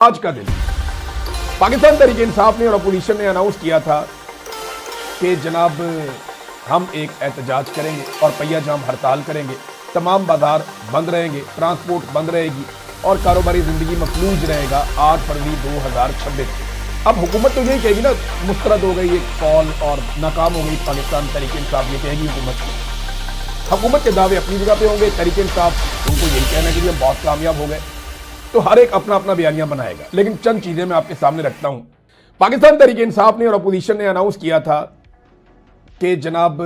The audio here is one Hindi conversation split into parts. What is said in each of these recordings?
आज का दिन पाकिस्तान तहरीक इंसाफ ने और अपोजिशन ने अनाउंस किया था कि जनाब हम एक एहतजाज करेंगे और पहिया जाम हड़ताल करेंगे, तमाम बाजार बंद रहेंगे, ट्रांसपोर्ट बंद रहेगी और कारोबारी जिंदगी मफलूज रहेगा 8 फरवरी 2026। अब हुकूमत तो यही कहेगी ना, मुस्तरद हो गई एक कॉल और नाकाम हो गई पाकिस्तान तहरीक इंसाफ, ये कहेगी हुकूमत के दावे अपनी जगह पे होंगे, तहरीक इंसाफ उनको यही कहना कि हम बहुत कामयाब हो गए। तो हर एक अपना अपना बयानिया बनाएगा, लेकिन चंद चीजें मैं आपके सामने रखता हूं। पाकिस्तान तहरीक इंसाफ ने और अपोजिशन ने अनाउंस किया था कि जनाब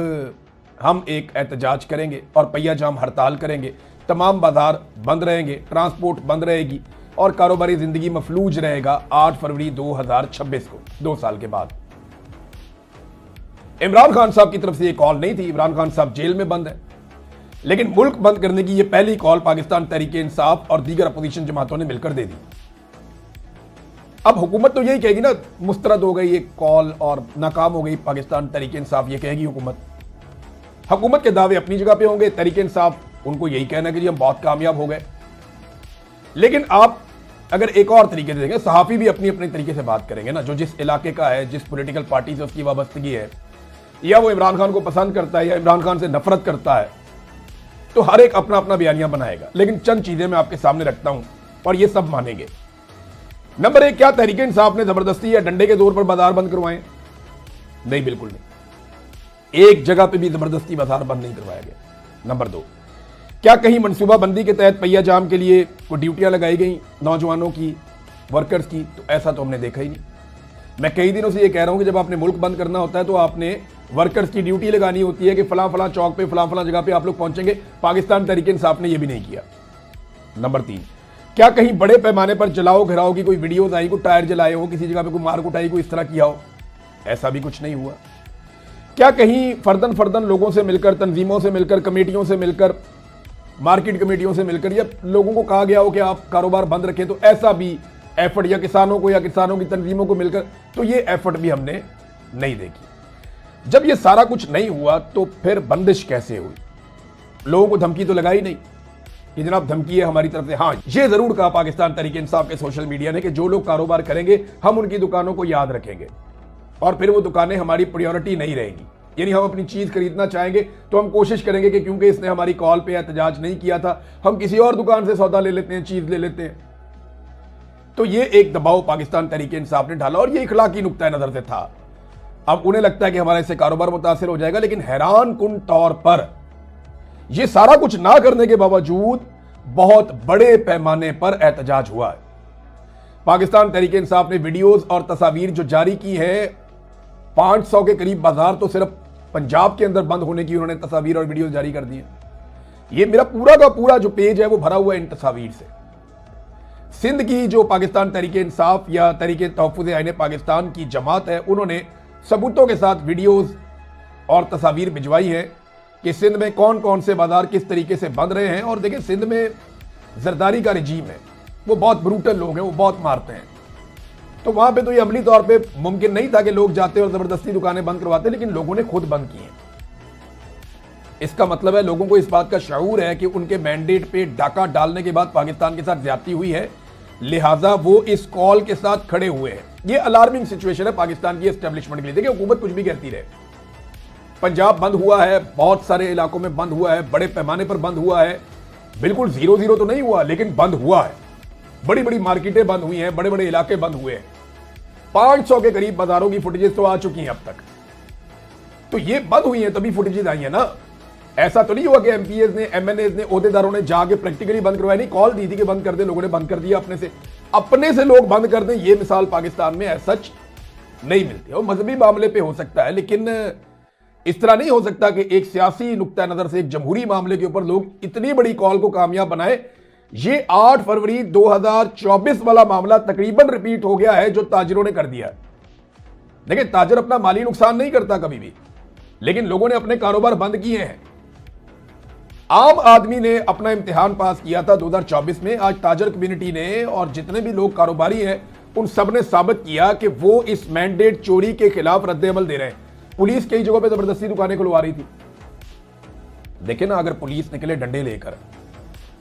हम एक एहतजाज करेंगे और पहिया जाम हड़ताल करेंगे, तमाम बाजार बंद रहेंगे, ट्रांसपोर्ट बंद रहेगी और कारोबारी जिंदगी मफलूज रहेगा 8 फरवरी 2026 को, 2 साल के बाद। इमरान खान साहब की तरफ से यह कॉल नहीं थी, इमरान खान साहब जेल में बंद है, लेकिन मुल्क बंद करने की यह पहली कॉल पाकिस्तान तहरीक इंसाफ और दीगर अपोजिशन जमातों ने मिलकर दे दी। अब हुकूमत तो यही कहेगी ना, मुस्तरद हो गई एक कॉल और नाकाम हो गई पाकिस्तान तहरीक इंसाफ, ये कहेगी हुकूमत के दावे अपनी जगह पे होंगे, तहरीक इंसाफ उनको यही कहना कि हम बहुत कामयाब हो गए। लेकिन आप अगर एक और तरीके से देखें, सहाफी भी अपनी अपने तरीके से बात करेंगे ना, जो जिस इलाके का है, जिस पॉलिटिकल पार्टी से उसकी वाबस्तगी है, या वो इमरान खान को पसंद करता है या इमरान खान से नफरत करता है, तो हर एक अपना अपना बयानिया बनाएगा। लेकिन चंद चीजें मैं आपके सामने रखता हूं और ये सब मानेंगे। नंबर 1, क्या तहरीक इंसाफ ने जबरदस्ती या डंडे के जोर पर बाजार बंद करवाए? नहीं, बिल्कुल नहीं, एक जगह पे भी जबरदस्ती बाजार बंद नहीं करवाया गया। नंबर 2, क्या कहीं मनसूबाबंदी के तहत पहिया जाम के लिए कोई ड्यूटियां लगाई गई नौजवानों की, वर्कर्स की? तो ऐसा तो हमने देखा ही नहीं। मैं कई दिनों से ये कह रहा हूं कि जब आपने मुल्क बंद करना होता है तो आपने वर्कर्स की ड्यूटी लगानी होती है कि फलां फलां चौक पे फलां फलां जगह पे आप लोग पहुंचेंगे। पाकिस्तान तहरीक इंसाफ ने यह भी नहीं किया। नंबर 3, क्या कहीं बड़े पैमाने पर जलाओ घिराओ की कोई वीडियोज आई, कोई टायर जलाए हो, किसी जगह पे कोई मार कुटाई, कोई इस तरह किया हो? ऐसा भी कुछ नहीं हुआ। क्या कहीं फर्दन फर्दन लोगों से मिलकर, तंजीमों से मिलकर, कमेटियों से मिलकर, मार्केट कमेटियों से मिलकर या लोगों को कहा गया हो कि आप कारोबार बंद रखें? तो ऐसा भी एफर्ट, या किसानों को या किसानों की तंजीमों को मिलकर, तो ये एफर्ट भी हमने नहीं देखी। जब ये सारा कुछ नहीं हुआ तो फिर बंदिश कैसे हुई? लोगों को धमकी तो लगाई नहीं कि जनाब धमकी है हमारी तरफ से। हाँ, ये जरूर कहा पाकिस्तान तहरीक इंसाफ के सोशल मीडिया ने कि जो लोग कारोबार करेंगे हम उनकी दुकानों को याद रखेंगे और फिर वो दुकानें हमारी प्रायोरिटी नहीं रहेंगी। यानी हम अपनी चीज खरीदना चाहेंगे तो हम कोशिश करेंगे कि क्योंकि इसने हमारी कॉल पे एहतजाज नहीं किया था, हम किसी और दुकान से सौदा ले लेते हैं, चीज ले लेते हैं। तो ये एक दबाव पाकिस्तान तहरीक इंसाफ ने डाला और ये इखलाकी नुक्ता नजर से था। अब उन्हें लगता है कि हमारा इससे कारोबार मुतासिर हो जाएगा, लेकिन हैरान कुन तौर पर यह सारा कुछ ना करने के बावजूद बहुत बड़े पैमाने पर एहतजाज हुआ है। पाकिस्तान तहरीक इंसाफ ने वीडियोस और तस्वीर जो जारी की है, 500 के करीब बाजार तो सिर्फ पंजाब के अंदर बंद होने की उन्होंने तस्वीर और वीडियोस जारी कर दी है। यह मेरा पूरा का पूरा जो पेज है वो भरा हुआ है इन तस्वीर से। सिंध की जो पाकिस्तान तहरीक इंसाफ या तहरीक तहफ़्फ़ुज़ आईन पाकिस्तान की जमात है, उन्होंने सबूतों के साथ वीडियोस और तस्वीर भिजवाई है कि सिंध में कौन कौन से बाजार किस तरीके से बंद रहे हैं। और देखिए, सिंध में जरदारी का रिजीम है, वो बहुत ब्रूटल लोग हैं, वो बहुत मारते हैं। तो वहां पे तो ये अमली तौर पे मुमकिन नहीं था कि लोग जाते और जबरदस्ती दुकानें बंद करवाते, लेकिन लोगों ने खुद बंद की हैं। इसका मतलब है लोगों को इस बात का शऊर है कि उनके मैंडेट पे डाका डालने के बाद पाकिस्तान के साथ ज्यादती हुई है, लिहाजा वो इस कॉल के साथ खड़े हुए हैं। ये अलार्मिंग सिचुएशन है पाकिस्तान की एस्टेब्लिशमेंट के लिए। देखिए, हुकूमत कुछ भी कहती रहे, पंजाब बंद हुआ है, बहुत सारे इलाकों में बंद हुआ है, बड़े पैमाने पर बंद हुआ है, बिल्कुल 0-0 तो नहीं हुआ, लेकिन बंद हुआ है। बड़ी बड़ी मार्केटें बंद हुई हैं, बड़े बड़े इलाके बंद हुए हैं। 500 के करीब बाजारों की फुटेजेस तो आ चुकी हैं अब तक। तो ये बंद हुई हैं तभी फुटेजेस आई है ना। ऐसा तो नहीं हुआ कि एमपीएस ने, एमएनएस ने, ओहदेदारों ने जाके प्रैक्टिकली बंद करवाया। नहीं, कॉल दी थी कि बंद कर दे, लोगों ने बंद कर दिया अपने से लोग बंद कर दें। ये मिसाल पाकिस्तान में सच नहीं मिलती। और मजहबी मामले पे हो सकता है, लेकिन इस तरह नहीं हो सकता कि एक सियासी नुक्ता नजर से एक जमहूरी मामले के ऊपर लोग इतनी बड़ी कॉल को कामयाब बनाए। ये 8 फरवरी 2024 वाला मामला तकरीबन रिपीट हो गया है जो ताजिरों ने कर दिया है। देखिए, ताजिर अपना माली नुकसान नहीं करता कभी भी, लेकिन लोगों ने अपने कारोबार बंद किए हैं। आम आदमी ने अपना इम्तिहान पास किया था 2024 में। आज ताजर कम्युनिटी ने और जितने भी लोग कारोबारी हैं उन सब ने साबित किया कि वो इस मैंडेट चोरी के खिलाफ रद्द-ए-अमल दे रहे हैं। पुलिस कई जगहों पे जबरदस्ती दुकानें खुलवा रही थी। देखे ना, अगर पुलिस निकले डंडे लेकर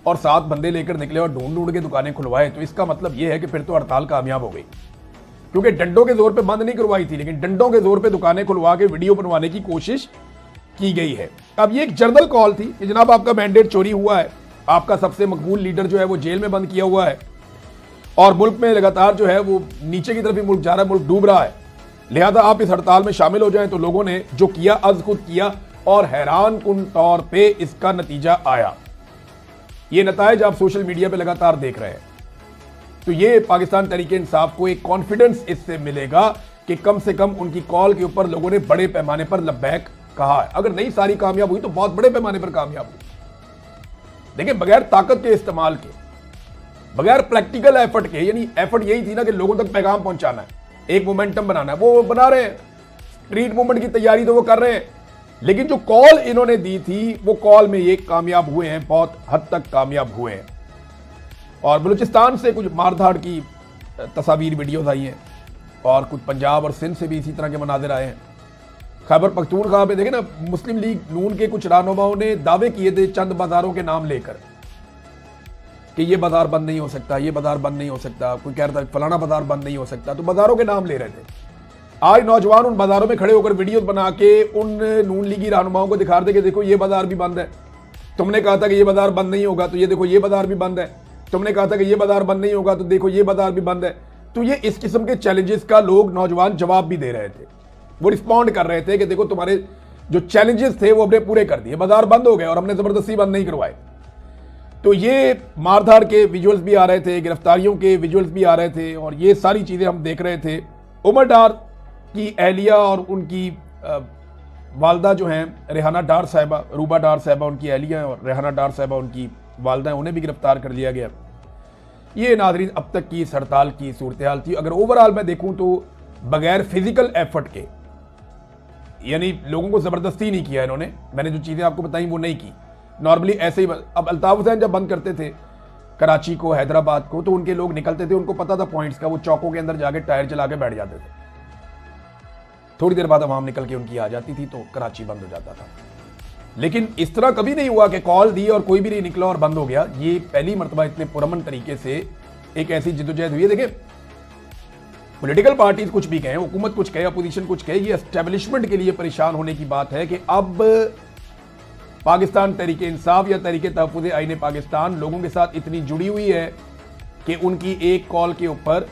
और 7 बंदे लेकर निकले और ढूंढ ढूंढ के दुकानें खुलवाए, तो इसका मतलब यह है कि फिर तो हड़ताल कामयाब हो गई, क्योंकि डंडों के जोर पे बंद नहीं करवाई थी, लेकिन डंडों के जोर पे दुकानें खुलवा के वीडियो बनवाने की कोशिश की गई है। अब ये एक जर्नल कॉल थी कि जनाब आपका मैंडेट चोरी हुआ है, आपका सबसे मकबूल लीडर जो है वो जेल में बंद किया हुआ है और मुल्क में लगातार जो है वो नीचे की तरफ ही मुल्क जा रहा है, मुल्क डूब रहा है, लिहाजा आप इस हड़ताल में शामिल हो जाएं। तो लोगों ने जो किया अज खुद किया और हैरान कुन तौर पे इसका नतीजा आया। ये नताइज आप सोशल मीडिया पे लगातार देख रहे हैं। तो ये पाकिस्तान तहरीक इंसाफ को एक कॉन्फिडेंस इससे मिलेगा कि कम से कम उनकी कॉल के ऊपर लोगों ने बड़े पैमाने पर लब्बैक कहा है। अगर नहीं सारी कामयाब हुई तो बहुत बड़े पैमाने पर कामयाब हुई। देखिए, बगैर ताकत के इस्तेमाल के, बगैर प्रैक्टिकल एफर्ट के, यानी एफर्ट यही थी ना कि लोगों तक पैगाम पहुंचाना है, एक मोमेंटम बनाना है, वो बना रहे हैं, स्ट्रीट मूवमेंट की तैयारी तो वो कर रहे हैं, लेकिन जो कॉल इन्होंने दी थी वो कॉल में ये कामयाब हुए हैं, बहुत हद तक कामयाब हुए हैं। और बलूचिस्तान से कुछ मारधाड़ की तस्वीर वीडियोस आई हैं और कुछ पंजाब और सिंध से भी इसी तरह के मनाजिर आए हैं। खैबर पख्तूनख्वा पे देखे ना, मुस्लिम लीग नून के कुछ रहनुमाओं ने दावे किए थे चंद बाजारों के नाम लेकर कि ये बाजार बंद नहीं हो सकता, ये बाजार बंद नहीं हो सकता, कोई कह रहा था फलाना बाजार बंद नहीं हो सकता, तो बाजारों के नाम ले रहे थे। आज नौजवान उन बाजारों में खड़े होकर वीडियोस बना के उन नून लीगी रहनुमाओं को दिखा रहे थे कि देखो ये बाजार भी बंद है, तुमने कहा था कि ये बाजार बंद नहीं होगा, तो ये देखो ये बाजार भी बंद है, तुमने कहा था कि ये बाजार बंद नहीं होगा, तो देखो ये बाजार भी बंद है। तो ये इस किस्म के चैलेंजेस का लोग नौजवान जवाब भी दे रहे थे, वो रिस्पॉन्ड कर रहे थे कि देखो तुम्हारे जो चैलेंजेस थे वो हमने पूरे कर दिए, बाजार बंद हो गए और हमने जबरदस्ती बंद नहीं करवाए। तो ये मारधाड़ के विजुअल्स भी आ रहे थे, गिरफ्तारियों के विजुअल्स भी आ रहे थे और ये सारी चीजें हम देख रहे थे। उमर डार की अहलिया और उनकी वालदा जो हैं रेहाना डार साहिबा, रूबा डार साहिबा उनकी अहलिया हैं और रेहाना डार साहिबा उनकी वालदा हैं, उन्हें भी गिरफ्तार कर लिया गया। ये नाज़रीन अब तक की इस हड़ताल की सूरत हाल थी। अगर ओवरऑल मैं देखूं तो बगैर फिजिकल एफर्ट के, यानी लोगों को जबरदस्ती नहीं किया इन्होंने, मैंने जो चीजें आपको बताई वो नहीं की, नॉर्मली ऐसे ही। अब अल्ताफ हुसैन जब बंद करते थे कराची को, हैदराबाद को, तो उनके लोग निकलते थे, उनको पता था पॉइंट्स का, वो चौकों के अंदर जाके टायर चला के बैठ जाते थे, थोड़ी देर बाद अवाम निकल के उनकी आ जाती थी तो कराची बंद हो जाता था। लेकिन इस तरह कभी नहीं हुआ कि कॉल दी और कोई भी नहीं निकला और बंद हो गया। ये पहली मरतबा इतने पुरअमन तरीके से एक ऐसी जिद्दोजहद हुई है। देखिए, पॉलिटिकल पार्टीज कुछ भी कहें, हुकूमत कुछ कहे, अपोजिशन कुछ कहे, ये एस्टेब्लिशमेंट के लिए परेशान होने की बात है कि अब पाकिस्तान तहरीक इंसाफ या तहरीक तहफ़्फ़ुज़ आईन पाकिस्तान लोगों के साथ इतनी जुड़ी हुई है कि उनकी एक कॉल के ऊपर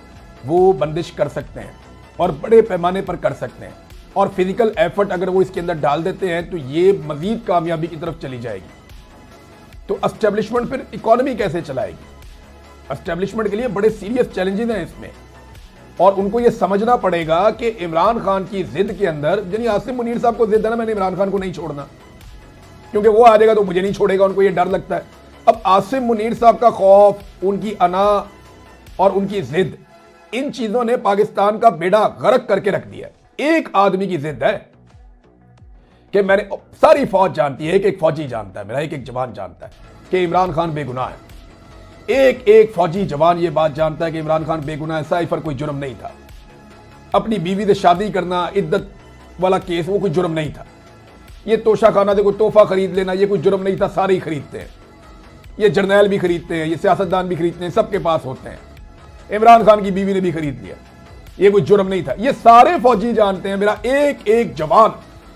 वो बंदिश कर सकते हैं और बड़े पैमाने पर कर सकते हैं, और फिजिकल एफर्ट अगर वो इसके अंदर डाल देते हैं तो ये मजीद कामयाबी की तरफ चली जाएगी। तो एस्टेब्लिशमेंट फिर इकोनॉमी कैसे चलाएगी? एस्टेब्लिशमेंट के लिए बड़े सीरियस चैलेंजेस हैं इसमें, और उनको ये समझना पड़ेगा कि इमरान खान की जिद के अंदर, यानी आसिम मुनीर साहब को जिद है ना, मैंने इमरान खान को नहीं छोड़ना, क्योंकि वो आ जाएगा तो मुझे नहीं छोड़ेगा, उनको ये डर लगता है। अब आसिम मुनीर साहब का खौफ, उनकी अना और उनकी जिद, इन चीजों ने पाकिस्तान का बेड़ा गर्क करके रख दिया। एक आदमी की जिद है कि मैंने, सारी फौज जानती है, एक एक फौजी जानता है, मेरा एक एक जवान जानता है कि इमरान खान बेगुनाह है। एक एक फौजी जवान ये बात जानता है कि इमरान खान बेगुनाह है, साइफर कोई जुर्म नहीं था, अपनी बीवी से शादी करना, इद्दत वाला केस, वो कोई जुर्म नहीं था, ये तोशा खाना से कोई तोहफा खरीद लेना, ये कोई जुर्म नहीं था, सारे ही खरीदते हैं, ये जर्नैल भी खरीदते हैं, ये सियासतदान भी खरीदते हैं, सबके पास होते हैं, इमरान खान की बीवी ने भी खरीद लिया, ये कोई जुर्म नहीं था, ये सारे फौजी जानते हैं। मेरा एक एक जवान,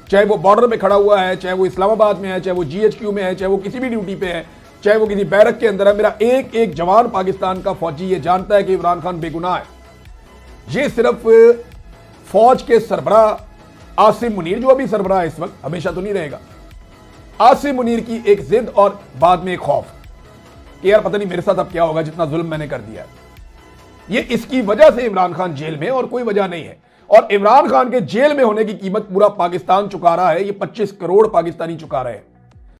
चाहे वो बॉर्डर पे खड़ा हुआ है, चाहे वो इस्लामाबाद में है, चाहे वो GHQ में है, चाहे वो किसी भी ड्यूटी पे है, चाहे वो किसी बैरक के अंदर है, मेरा एक एक जवान पाकिस्तान का फौजी ये जानता है कि इमरान खान बेगुनाह है। ये सिर्फ फौज के सरबराह आसिम मुनीर, जो अभी सरबराह है इस वक्त, हमेशा तो नहीं रहेगा, आसिम मुनीर की एक जिद और बाद में एक खौफ कि यार पता नहीं मेरे साथ अब क्या होगा, जितना जुल्म मैंने कर दिया है। ये इसकी वजह से इमरान खान जेल में, और कोई वजह नहीं है। और इमरान खान के जेल में होने की कीमत पूरा पाकिस्तान चुका रहा है, ये 25 करोड़ पाकिस्तानी चुका रहे हैं।